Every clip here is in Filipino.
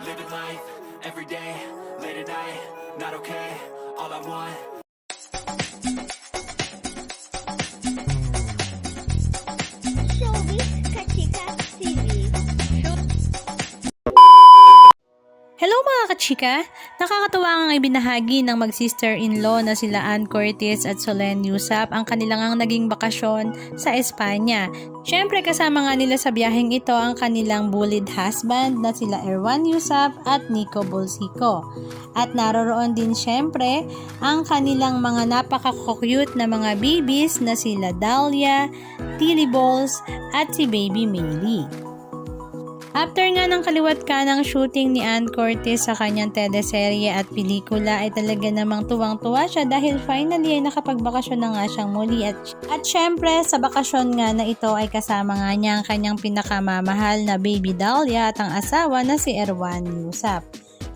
living life, everyday, late at night, not okay, all I want. Showbiz Kachika TV. Hello mga kachika! Nakakatuwa ang ibinahagi ng mag-sister-in-law na sila Ann Curtis at Solenn Yusap ang kanilang naging bakasyon sa Espanya. Siyempre kasama nga nila sa biyaheng ito ang kanilang bullied husband na sila Erwan Yusap at Nico Bolsico. At naroroon din siyempre ang kanilang mga napaka-cute na mga babies na sila Dahlia, Tilly Balls at si Baby Maylie. After nga ng kaliwat ka ng shooting ni Ann Curtis sa kanyang teleserye at pelikula ay talaga namang tuwang-tuwa siya dahil finally ay nakapagbakasyon na nga siyang muli at syempre sa bakasyon nga na ito ay kasama nga niya ang kanyang pinakamamahal na baby Dahlia at ang asawa na si Erwan Yusap.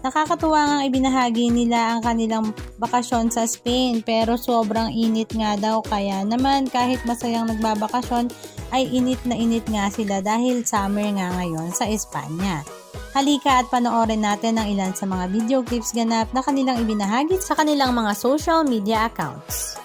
Nakakatuwa nga ibinahagi nila ang kanilang bakasyon sa Spain pero sobrang init nga daw kaya naman kahit masayang nagbabakasyon ay init na init nga sila dahil summer nga ngayon sa Espanya. Halika at panoorin natin ang ilan sa mga video clips ganap na kanilang ibinahagi sa kanilang mga social media accounts.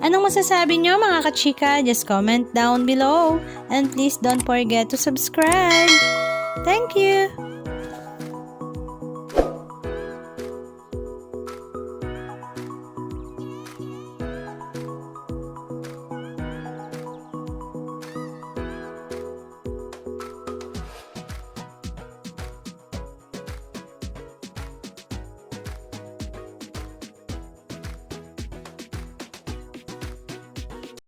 Anong masasabi nyo mga kachika? Just comment down below. And please don't forget to subscribe. Thank you!